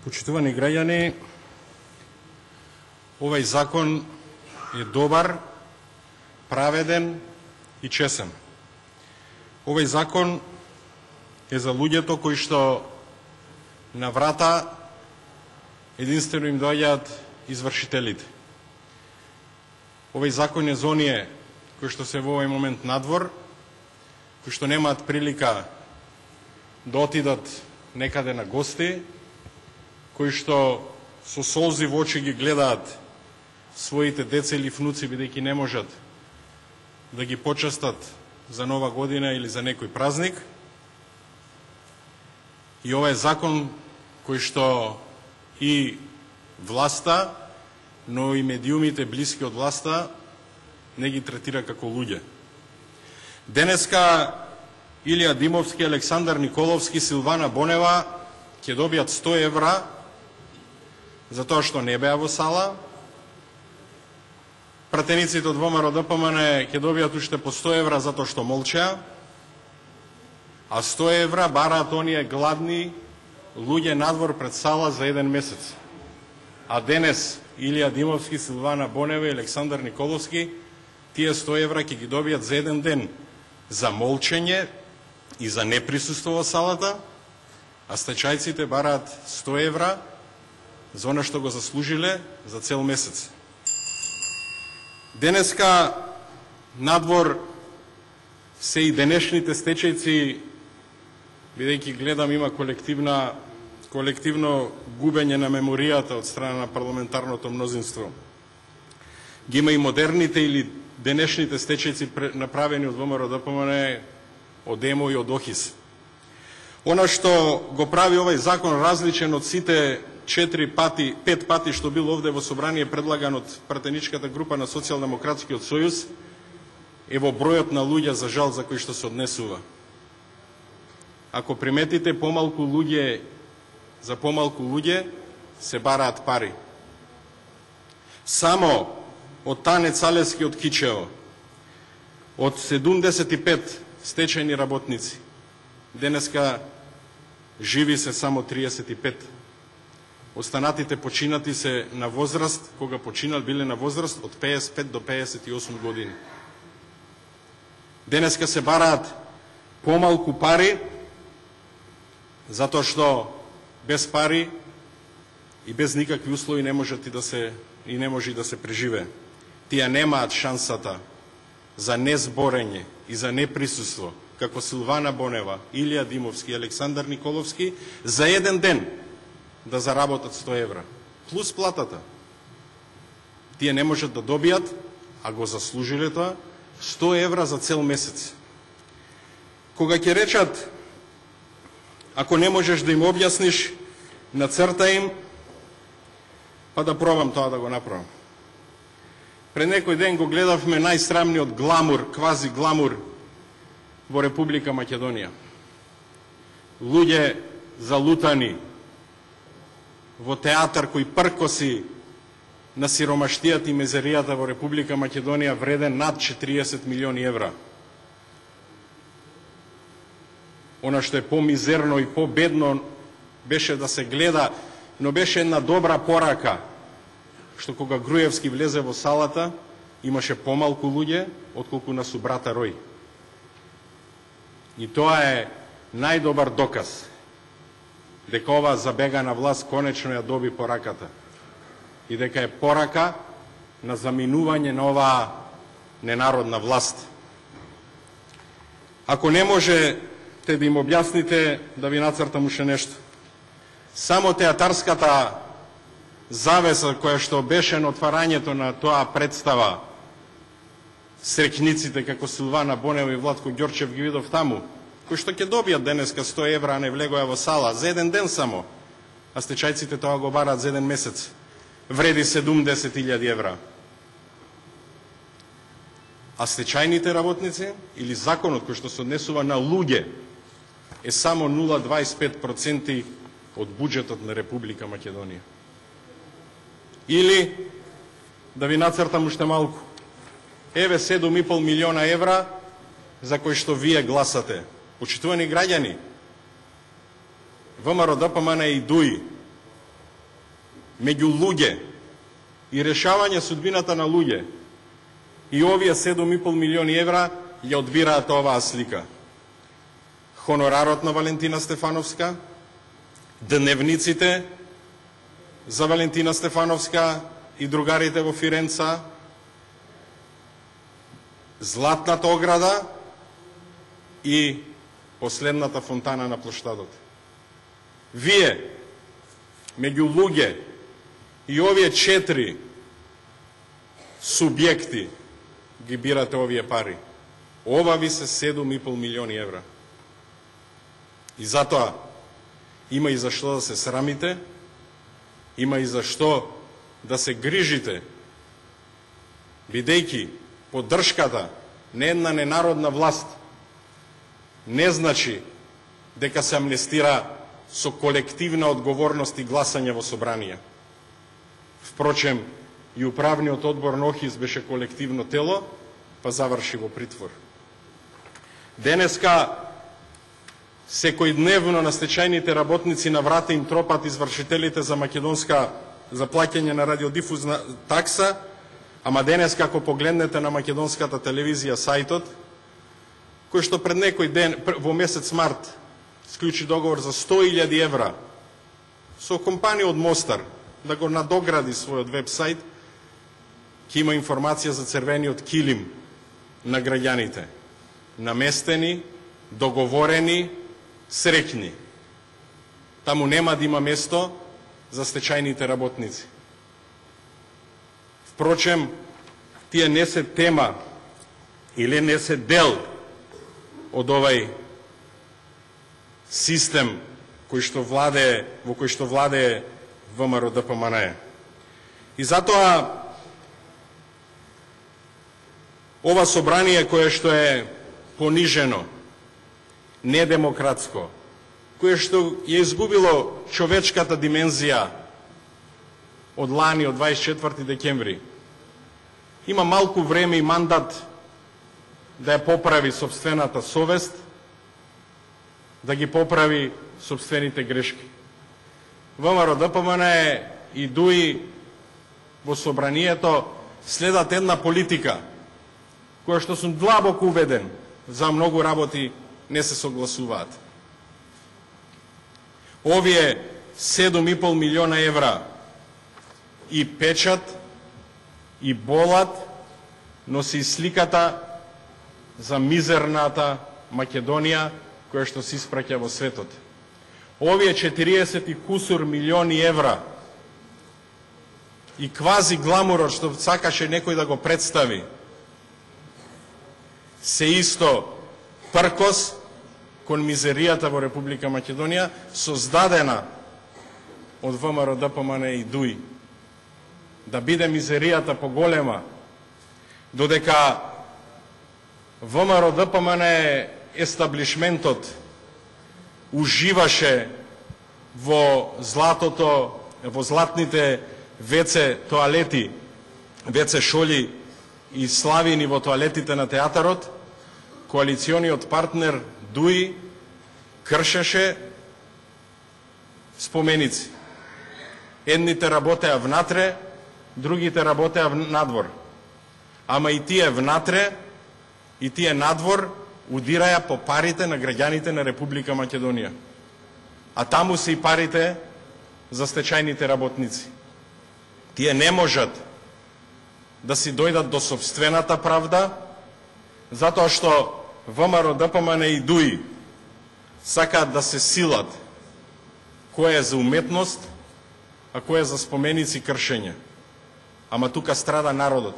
Почитувани граѓани, овој закон е добар, праведен и чесен. Овој закон е за луѓето кои што на врата единствено им доаѓаат извршителите. Овој закон е за оние кои што се во овој момент надвор, кои што немаат прилика да отидат некаде на гости, кои што со солзи во очи ги гледаат своите деца или внуци, бидејќи не можат да ги почастат за Нова година или за некој празник. И ова е закон кој што и власта, но и медиумите блиски од власта не ги третира како луѓе. Денеска Илија Димовски, Александар Николовски, Силвана Бонева ќе добијат 100 евра за тоа што не беа во сала. Пратениците од ВМРО ДПМН ќе добијат уште по 100 евра затоа што молчеа, а 100 евра бараат оние гладни луѓе надвор пред сала за еден месец. А денес Илија Димовски, Силвана Бонева и Александар Николовски тие 100 евра ќе ги добијат за еден ден за молчење и за неприсуство во салата, а стечајците бараат 100 евра за она што го заслужиле за цел месец. Денеска надвор се и денешните стечајци, бидејќи гледам има колективно губење на меморијата од страна на парламентарното мнозинство. Ги има и модерните или денешните стечајци направени од ВМРО ДПМН, од ЕМО и од ОХИС. Она што го прави овој закон различен од сите 5 пати што бил овде во собрание предлаган од пратеничката група на Социјалдемократскиот сојуз, е во бројот на луѓе за жал за кои што се однесува. Ако приметите, за помалку луѓе се бараат пари. Само од Тане Цалевски од Кичево, од 75 стечајни работници, денеска живи се само 35. Останатите починати се на возраст, кога починал биле на возраст од 55 до 58 години. Денеска се бараат помалку пари, затоа што без пари и без никакви услови не може да се преживее. Тие немаат шансата за незборење и за неприсуство, како Силвана Бонева, Илија Димовски и Александар Николовски, за еден ден да заработат 100 евра, плюс платата. Тие не можат да добијат, а го заслужиле тоа, 100 евра за цел месец. Кога ќе речат, ако не можеш да им објасниш, нацрта им, па да пробам тоа да го направам. Пред некој ден го гледавме најсрамниот гламур, квази гламур во Република Македонија. Луѓе залутани во театар кој пркоси на сиромаштијата и мезеријата во Република Македонија вреден над 40 милиони евра. Она што е помизерно и победно беше да се гледа, но беше една добра порака, што кога Груевски влезе во салата, имаше помалку луѓе, отколку на Субрата Рој. И тоа е најдобар доказ дека оваа забегана власт конечно ја доби пораката и дека е порака на заминување на оваа ненародна власт. Ако не можете да им објасните, да ви нацртам уште нешто. Само театарската завеса која што беше на отварањето на тоа представа, срекниците како Силвана Бонева и Владко Ѓорчев ги видов таму, кои што ќе добијат денеска 100 евра, а не влегоја во сала, за еден ден само, а стечајците тоа го бараат за еден месец, вреди 70.000 евра. А стечајните работници, или законот кој што се однесува на луѓе, е само 0,25% од буџетот на Република Македонија. Или, да ви нацртам уште малку, еве 7,5 милиона евра за кои што вие гласате. Почитувани граѓани, ВМРО ДПМН и ДУИ меѓу луѓе и решавање судбината на луѓе. И овие 7,5 милиони евра ја одбираат оваа слика. Хонорарот на Валентина Стефановска, дневниците за Валентина Стефановска и другарите во Фиренца, Златната ограда и последната фонтана на плоштадот. Вие, меѓу луѓе и овие 4 субјекти ги бирате овие пари. Ова ви се 7,5 милиони евра. И затоа има и зашто да се срамите, има и зашто да се грижите, бидејќи поддршката на една ненародна власт не значи дека се амнестира со колективна одговорност и гласање во собрание. Впрочем, и управниот одбор на ОХИС беше колективно тело, па заврши во притвор. Денеска секојдневно на стечајните работници на врата им тропат извршителите за македонска за плаќање на радиодифузна такса, ама денеска ако погледнете на македонската телевизија сајтот, кој што пред некој ден во месец март склучи договор за 100.000 евра со компанија од Мостар да го надогради својот веб-сајт, ќе има информација за црвениот килим на граѓаните. Наместени, договорени, среќни. Таму нема да има место за стечајните работници. Впрочем, тие не се тема или не се дел од овај систем во кој што владее ВМРО-ДПМНЕ. И затоа ова собрание кое што е понижено, недемократско, кое што ја изгубило човечката димензија од лани, од 24 декември, има малку време и мандат да ја поправи собствената совест, да ги поправи собствените грешки. ВМРО-ДПМНЕ и ДУИ во собранието следат една политика која што сум длабоко уведен за многу работи не се согласуваат. Овие 7,5 милиона евра и печат, и болат, но се и сликата за мизерната Македонија која што се испраќа во светот. Овие 40 и кусур милиони евра и квази гламурот што сакаше некој да го представи се исто пркос кон мизеријата во Република Македонија, создадена од ВМРО-ДПМНЕ и ДУИ. Да биде мизеријата поголема, додека ВМРО-ДПМНЕ естаблишментот уживаше во златото, во златните WC тоалети, WC шоли и славини во тоалетите на театарот, коалициониот партнер ДУИ кршеше споменици. Едните работеа внатре, другите работеа надвор. Ама и тие внатре, и тие надвор удираја по парите на граѓаните на Република Македонија. А таму се и парите за стечајните работници. Тие не можат да си дојдат до собствената правда, затоа што ВМРО-ДПМНЕ и ДУИ сакаат да се силат кој е за уметност, а кој е за споменици кршење. Ама тука страда народот.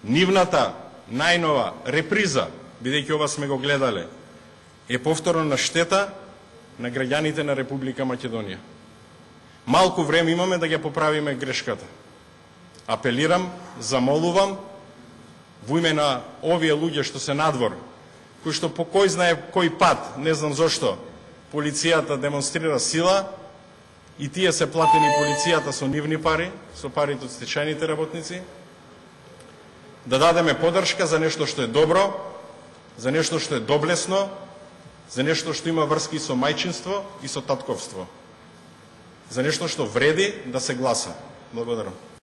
Нивната најнова реприза, бидејќи ова сме го гледале, е повторно на штета на граѓаните на Република Македонија. Малку време имаме да ќе поправиме грешката. Апелирам, замолувам, во име на овие луѓе што се надвор, кои што по кој знае кој пат, не знам зошто, полицијата демонстрира сила и тие се платени полицијата со нивни пари, со парите од стечајните работници, да дадеме поддршка за нешто што е добро, за нешто што е доблесно, за нешто што има врски со мајчинство и со татковство. за нешто што вреди да се гласа. Благодарам.